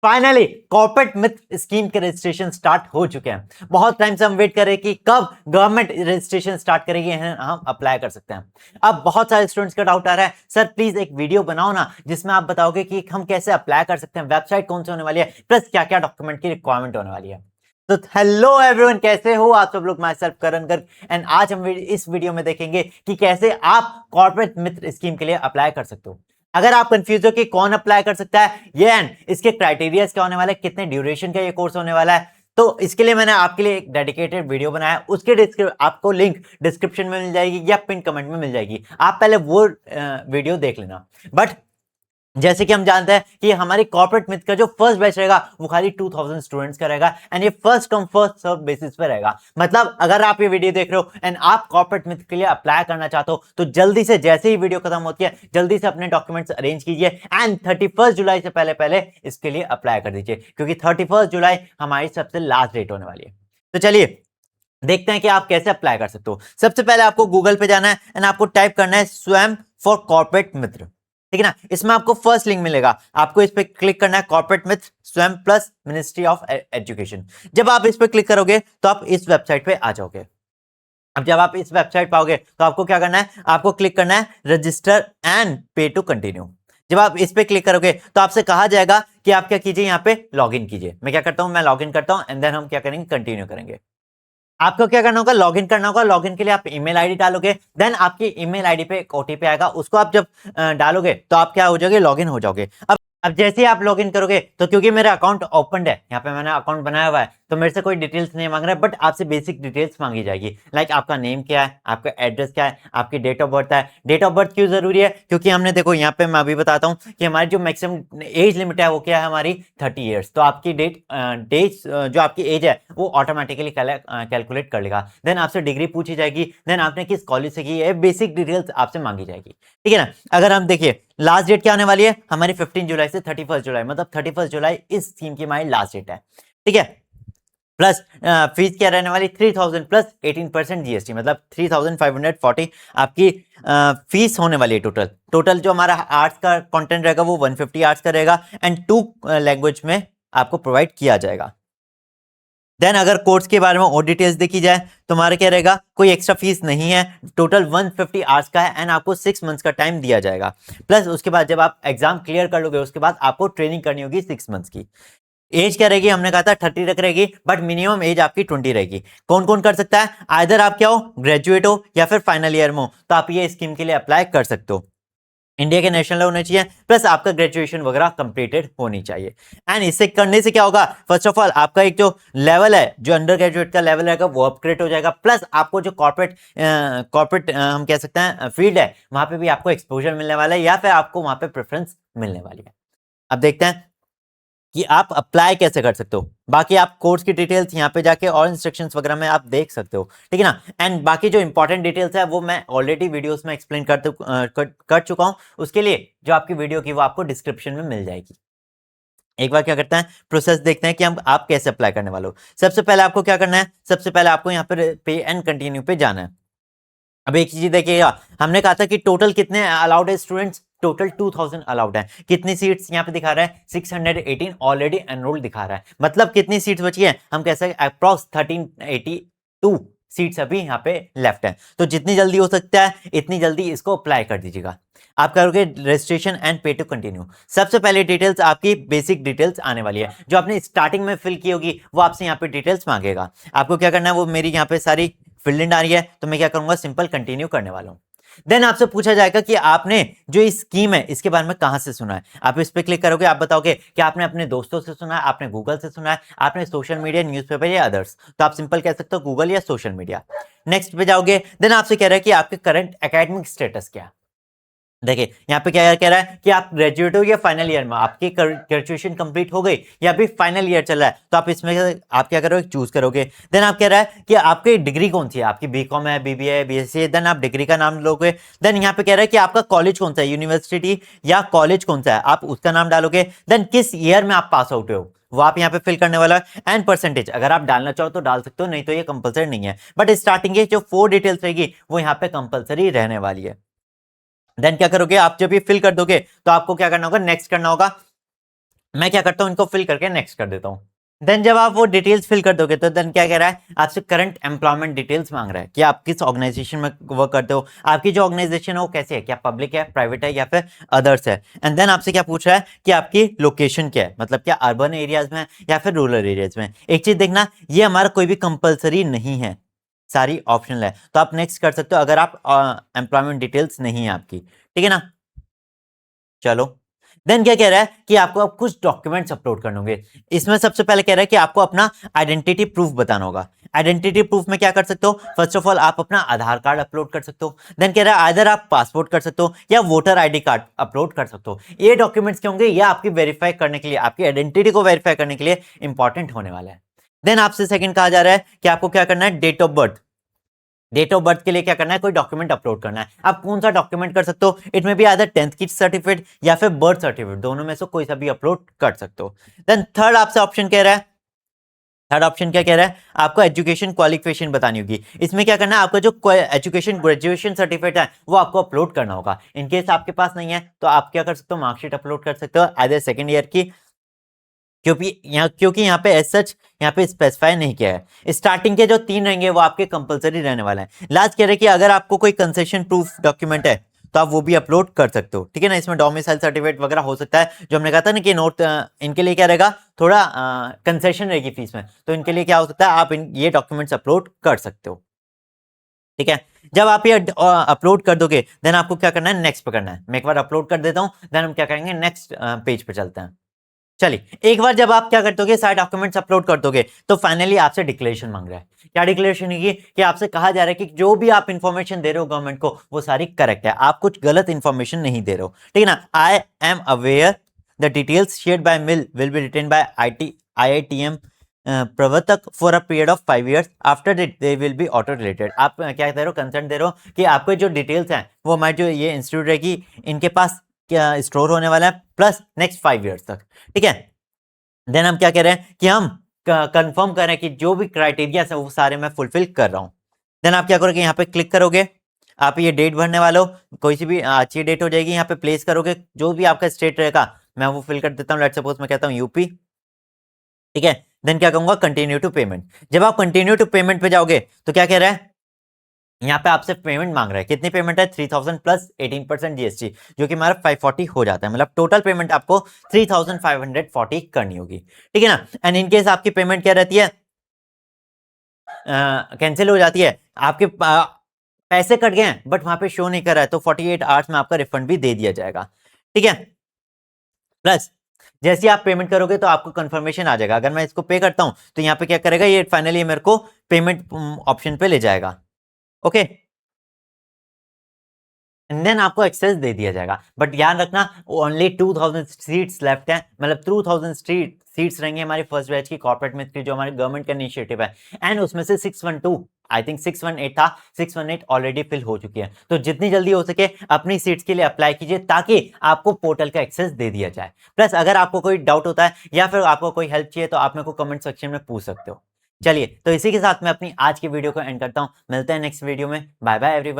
Finally corporate मित्र scheme के registration start हो चुके हैं। बहुत टाइम से हम वेट कर रहे हैं कि कब गवर्नमेंट रजिस्ट्रेशन स्टार्ट करेगी, हम अप्लाई कर सकते हैं। अब बहुत सारे स्टूडेंट्स का डाउट आ रहा है, सर प्लीज एक वीडियो बनाओ ना जिसमें आप बताओगे कि हम कैसे अप्लाई कर सकते हैं, वेबसाइट कौन सी होने वाली है, प्लस क्या क्या डॉक्यूमेंट की रिक्वायरमेंट होने वाली है। तो हेलो एवरीवन, कैसे हो आप सब लोग। My self Karan Garg and आज हम इस वीडियो में देखेंगे कि कैसे आप कॉर्पोरेट मित्र स्कीम के लिए अप्लाई कर सकते हो। अगर आप कंफ्यूज हो कि कौन अप्लाई कर सकता है ये एंड इसके क्राइटेरिया क्या होने वाले, कितने ड्यूरेशन का ये कोर्स होने वाला है, तो इसके लिए मैंने आपके लिए एक डेडिकेटेड वीडियो बनाया। उसके आपको लिंक डिस्क्रिप्शन में मिल जाएगी या पिन कमेंट में मिल जाएगी। आप पहले वो वीडियो देख लेना। बट जैसे कि हम जानते हैं कि हमारी कॉर्पोरेट मित्र का जो फर्स्ट बैच रहेगा वो खाली 2000 स्टूडेंट्स का रहेगा एंड ये first come first serve basis पे रहेगा। मतलब अगर आप ये वीडियो देख रहे हो एंड आप कॉर्पोरेट मित्र के लिए अप्लाई करना चाहते हो तो जल्दी से, जैसे ही वीडियो खत्म होती है, जल्दी से अपने डॉक्यूमेंट्स अरेंज कीजिए एंड 31 जुलाई से पहले पहले इसके लिए अप्लाई कर दीजिए, क्योंकि 31 जुलाई हमारी सबसे लास्ट डेट होने वाली है। तो चलिए देखते हैं कि आप कैसे अप्लाई कर सकते हो। सबसे पहले आपको गूगल पे जाना है एंड आपको टाइप करना है स्वयं फॉर कॉर्पोरेट मित्र, ठीक है ना। इसमें आपको फर्स्ट लिंक मिलेगा, आपको इस पे क्लिक करना है, कॉर्पोरेट मित्र स्वयं प्लस मिनिस्ट्री ऑफ एजुकेशन। जब आप इस पे क्लिक करोगे तो आप इस वेबसाइट पे आ जाओगे। अब जब आप इस वेबसाइट पे आओगे तो आपको क्या करना है, आपको क्लिक करना है रजिस्टर एंड पे टू कंटिन्यू। जब आप इस पे क्लिक करोगे तो आपसे कहा जाएगा कि आप क्या कीजिए, यहाँ पे लॉगिन कीजिए। मैं क्या करता हूं, मैं लॉगिन करता हूं एंड देन हम क्या करेंगे, कंटिन्यू करेंगे। आपको क्या करना होगा, लॉगिन करना होगा। लॉगिन के लिए आप ईमेल आईडी डालोगे, देन आपकी ईमेल आईडी पे एक ओटीपी आएगा, उसको आप जब डालोगे तो आप क्या हो जाओगे, लॉगिन हो जाओगे। अब जैसे ही आप लॉगिन करोगे तो क्योंकि मेरा अकाउंट ओपन है, यहाँ पे मैंने अकाउंट बनाया हुआ है, तो मेरे से कोई डिटेल्स नहीं मांग रहा है, बट आपसे बेसिक डिटेल्स मांगी जाएगी। लाइक आपका नेम क्या है, आपका एड्रेस क्या है, आपकी डेट ऑफ बर्थ है। डेट ऑफ बर्थ क्यों जरूरी है, क्योंकि हमने देखो यहाँ पे मैं अभी बताता हूँ कि हमारी जो मैक्सिमम एज लिमिट है वो क्या है, हमारी 30 ईयर्स। तो आपकी डेट जो आपकी एज है वो ऑटोमेटिकली कैलकुलेट कर लेगा। देन आपसे डिग्री पूछी जाएगी, देन आपने किस कॉलेज से की है, बेसिक डिटेल्स आपसे मांगी जाएगी, ठीक है ना। अगर हम देखिए लास्ट डेट क्या आने वाली है हमारी 15 जुलाई से 31 जुलाई, मतलब 31 जुलाई इस स्कीम की हमारी लास्ट डेट है, ठीक है। प्लस फीस क्या रहने वाली, 3000 प्लस 18% जीएसटी, मतलब 3540 आपकी फीस होने वाली है। टोटल जो हमारा आर्ट्स का कंटेंट रहेगा वो 150 आर्ट्स का रहेगा एंड 2 लैंग्वेज में आपको प्रोवाइड किया जाएगा। देन अगर कोर्स के बारे में और डिटेल्स देखी जाए तो हमारा क्या रहेगा, कोई एक्स्ट्रा फीस नहीं है, टोटल 150 आवर्स का है एंड आपको 6 मंथ्स का टाइम दिया जाएगा। प्लस उसके बाद जब आप एग्जाम क्लियर कर लोगे उसके बाद आपको ट्रेनिंग करनी होगी 6 मंथ्स की। एज क्या रहेगी, हमने कहा था 30 तक रहेगी, बट मिनिमम एज आपकी 20 रहेगी। कौन कौन कर सकता है, आइदर आप क्या हो, ग्रेजुएट हो या फिर फाइनल ईयर में हो, तो आप ये स्कीम के लिए अप्लाई कर सकते हो। इंडिया के नेशनल होने चाहिए, प्लस आपका ग्रेजुएशन वगैरह कंप्लीटेड होनी चाहिए। एंड इससे करने से क्या होगा, फर्स्ट ऑफ ऑल आपका एक जो लेवल है, जो अंडर ग्रेजुएट का लेवल रहेगा वो अपग्रेड हो जाएगा। प्लस आपको जो कॉर्पोरेट हम कह सकते हैं फील्ड है, वहां पे भी आपको एक्सपोजर मिलने वाला है या फिर आपको वहां पे प्रेफरेंस मिलने वाली है। अब देखते हैं कि आप अप्लाई कैसे कर सकते हो। बाकी आप कोर्स की डिटेल्स यहाँ पे जाके और इंस्ट्रक्शंस वगैरह में आप देख सकते हो, ठीक है ना। एंड बाकी जो इंपॉर्टेंट डिटेल्स है वो मैं ऑलरेडी वीडियोस में एक्सप्लेन कर चुका हूँ। उसके लिए जो आपकी वीडियो की वो आपको डिस्क्रिप्शन में मिल जाएगी। एक बार क्या करते हैं, प्रोसेस देखते हैं कि हम आप कैसे अप्लाई करने वाले हो। सबसे पहले आपको क्या करना है, सबसे पहले आपको यहाँ पर पे एंड कंटिन्यू पे जाना है। अब एक चीज देखिएगा, हमने कहा था कि टोटल कितने अलाउड है स्टूडेंट्स, टोटल 2000 अलाउड है। कितनी सीट्स यहाँ पे दिखा रहा है, 618 ऑलरेडी एनरोल्ड दिखा रहा है। मतलब कितनी सीट्स बची है, हम कह सकते हैं अप्रॉक्स 1382 सीट्स अभी यहाँ पे लेफ्ट है। तो जितनी जल्दी हो सकता है इतनी जल्दी इसको अप्लाई कर दीजिएगा। आप करोगे रजिस्ट्रेशन एंड पे टू कंटिन्यू। सबसे पहले डिटेल्स आपकी बेसिक डिटेल्स आने वाली है, जो आपने स्टार्टिंग में फिल की होगी वो आपसे यहाँ पे डिटेल्स मांगेगा। आपको क्या करना है, वो मेरी यहाँ पे सारी फिल्ड आ रही है तो मैं क्या करूंगा, सिंपल कंटिन्यू करने वाला हूं। देन आपसे पूछा जाएगा कि आपने जो इस स्कीम है इसके बारे में कहां से सुना है। आप इस पे क्लिक करोगे, आप बताओगे कि आपने अपने दोस्तों से सुना है, आपने गूगल से सुना है, आपने सोशल मीडिया, न्यूज़पेपर या अदर्स। तो आप सिंपल कह सकते हो गूगल या सोशल मीडिया। नेक्स्ट पे जाओगे, देन आपसे कह रहा है कि आपके करंट एकेडमिक स्टेटस क्या है। देखिए यहाँ पे क्या कह रहा है कि आप ग्रेजुएट हो या फाइनल ईयर में, आपकी ग्रेजुएशन कंप्लीट हो गई या अभी फाइनल ईयर चल रहा है, तो आप इसमें आप क्या करोगे, चूज करोगे। देन आप कह रहा है कि आपकी डिग्री कौन सी है, आपकी बीकॉम है, बीबीए है, बीएससी है, देन आप डिग्री का नाम लोगे। देन यहाँ पे कह रहा है कि आपका कॉलेज कौन सा है, यूनिवर्सिटी या कॉलेज कौन सा है, आप उसका नाम डालोगे। देन किस ईयर में आप पास आउट हो वो आप यहाँ पे फिल करने वाला है। एंड परसेंटेज अगर आप डालना चाहो तो डाल सकते हो, नहीं तो ये कंपलसरी नहीं है, बट स्टार्टिंग के जो 4 डिटेल्स रहेगी वो यहाँ पे कंपलसरी रहने वाली है। देन क्या करोगे, आप जब ये फिल कर दोगे तो आपको क्या करना होगा, नेक्स्ट करना होगा। मैं क्या करता हूँ, इनको फिल करके नेक्स्ट कर देता हूँ। देन जब आप वो डिटेल्स फिल कर दोगे तो देन क्या कह रहा है, आपसे करंट एम्प्लॉयमेंट डिटेल्स मांग रहा है कि आप किस ऑर्गेनाइजेशन में वर्क करते हो, आपकी जो ऑर्गेनाइजेशन है वो कैसे है, क्या पब्लिक है, प्राइवेट है या फिर अदर्स है। एंड देन आपसे क्या पूछ रहा है कि आपकी लोकेशन क्या है, मतलब क्या अर्बन एरियाज में है या फिर रूरल एरियाज में। एक चीज देखना, ये हमारा कोई भी कंपल्सरी नहीं है, सारी ऑप्शनल है, तो आप नेक्स्ट कर सकते हो अगर आप एम्प्लॉयमेंट डिटेल्स नहीं है आपकी, ठीक है ना। चलो, देन क्या कह रहा है कि आपको अब कुछ डॉक्यूमेंट्स अपलोड करने होंगे। इसमें सबसे पहले कह रहा है कि आपको अपना आइडेंटिटी प्रूफ बताना होगा। आइडेंटिटी प्रूफ में क्या कर सकते हो, फर्स्ट ऑफ ऑल आप अपना आधार कार्ड अपलोड कर सकते हो। देन कह रहा है आइदर आप पासपोर्ट कर सकते हो या वोटर आईडी कार्ड अपलोड कर सकते हो। ये डॉक्यूमेंट्स क्या होंगे, ये आपकी वेरीफाई करने के लिए, आपकी आइडेंटिटी को वेरीफाई करने के लिए इंपॉर्टेंट होने वाला है। देन आपसे सेकंड कहा जा रहा है कि आपको क्या करना है, date of birth. Date of birth के लिए क्या करना है, कोई डॉक्यूमेंट अपलोड करना है। आप कौन सा डॉक्यूमेंट कर सकते हो, इट में भी आदर 10th की सर्टिफिकेट या फिर बर्थ सर्टिफिकेट, दोनों में से कोई सा भी अपलोड कर सकते हो। देन थर्ड आपसे ऑप्शन कह रहा है, थर्ड ऑप्शन क्या कह रहा है, आपको एजुकेशन क्वालिफिकेशन बतानी होगी। इसमें क्या करना है, आपका जो एजुकेशन ग्रेजुएशन सर्टिफिकेट है वो आपको अपलोड करना होगा। इनकेस आपके पास नहीं है तो आप क्या कर सकते हो, मार्कशीट अपलोड कर सकते हो एज ए सेकेंड ईयर की, क्योंकि यहाँ पे एज सच यहाँ पे स्पेसिफाई नहीं किया है। स्टार्टिंग के जो 3 रहेंगे वो आपके कंपलसरी रहने वाला है। लास्ट कह रहे हैं कि अगर आपको कोई कंसेशन प्रूफ डॉक्यूमेंट है तो आप वो भी अपलोड कर सकते हो, ठीक है ना। इसमें डोमिसाइल सर्टिफिकेट वगैरह हो सकता है, जो हमने कहा था ना कि नोट इनके लिए क्या रहेगा, थोड़ा कंसेशन रहेगी फीस में, तो इनके लिए क्या हो सकता है, आप ये डॉक्यूमेंट्स अपलोड कर सकते हो, ठीक है। जब आप ये अपलोड कर दोगे देन आपको क्या करना है, नेक्स्ट पे करना है। मैं एक बार अपलोड कर देता हूँ, देन हम क्या करेंगे, नेक्स्ट पेज पे चलते हैं। चलिए, एक बार जब आप क्या कर दोगे, सारे डॉक्यूमेंट्स अपलोड कर दोगे तो फाइनली आपसे डिक्लेरेशन मांग रहा है। क्या डिक्लेरेशन है कि आपसे कहा जा रहा है कि जो भी आप इंफॉर्मेशन दे रहे हो गवर्नमेंट को वो सारी करेक्ट है, आप कुछ गलत इंफॉर्मेशन नहीं दे रहे हो, ठीक है ना। I am aware the details shared by mill will be written by IITM प्रवर्तक for a period of 5 years after they will be auto related. आप क्या दे रहे हो, कंसर्न दे रहे हो कि आपके जो डिटेल्स हैं वो हमारे जो ये इंस्टीट्यूट रहेगी इनके पास क्या स्टोर होने वाला है प्लस नेक्स्ट 5 years तक, ठीक है। देन हम क्या कह रहे हैं कि हम कंफर्म कर रहे हैं कि जो भी क्राइटेरिया है वो सारे मैं फुलफिल कर रहा हूं। देन आप क्या करोगे, यहाँ पे क्लिक करोगे, आप ये डेट भरने वाले हो, कोई सी भी अच्छी डेट हो जाएगी, यहाँ पे प्लेस करोगे, जो भी आपका स्टेट रहेगा मैं वो फिल कर देता हूँ। लेट्स सपोज मैं कहता हूँ यूपी, ठीक है। देन क्या कहूंगा, कंटिन्यू टू पेमेंट। जब आप कंटिन्यू टू पेमेंट पे जाओगे तो क्या कह रहा है, यहाँ पे आपसे पेमेंट मांग रहा है। कितनी पेमेंट है, 3000 प्लस 18% जीएसटी, जो कि हमारा 540 हो जाता है। मतलब टोटल पेमेंट आपको 3540 करनी होगी, ठीक है ना। एंड इनकेस आपकी पेमेंट क्या रहती है, कैंसिल हो जाती है, आपके पैसे कट गए हैं बट वहां पे शो नहीं कर रहा है, तो 48 आवर्स में आपका रिफंड भी दे दिया जाएगा, ठीक है। प्लस जैसे आप पेमेंट करोगे तो आपको कंफर्मेशन आ जाएगा। अगर मैं इसको पे करता हूं तो यहाँ पे क्या करेगा, ये फाइनली मेरे को पेमेंट ऑप्शन पे ले जाएगा, ओके। एंड देन आपको एक्सेस दे दिया जाएगा। बट ध्यान रखना, ओनली 2000 सीट्स लेफ्ट हैं, मतलब 2000 सीट्स रहेंगे हमारी फर्स्ट बैच की कॉर्पोरेट मिथ की, जो हमारे गवर्नमेंट का इनिशिएटिव है। एंड उसमें से 612, आई थिंक 618 था, 618 ऑलरेडी फिल हो चुकी है। तो जितनी जल्दी हो सके अपनी सीट्स के लिए अप्लाई कीजिए ताकि आपको पोर्टल का एक्सेस दे दिया जाए। प्लस अगर आपको कोई डाउट होता है या फिर आपको कोई हेल्प चाहिए तो आप मेरे को कमेंट सेक्शन में पूछ सकते हो। चलिए, तो इसी के साथ मैं अपनी आज की वीडियो को एंड करता हूं। मिलते हैं नेक्स्ट वीडियो में। Bye bye everyone.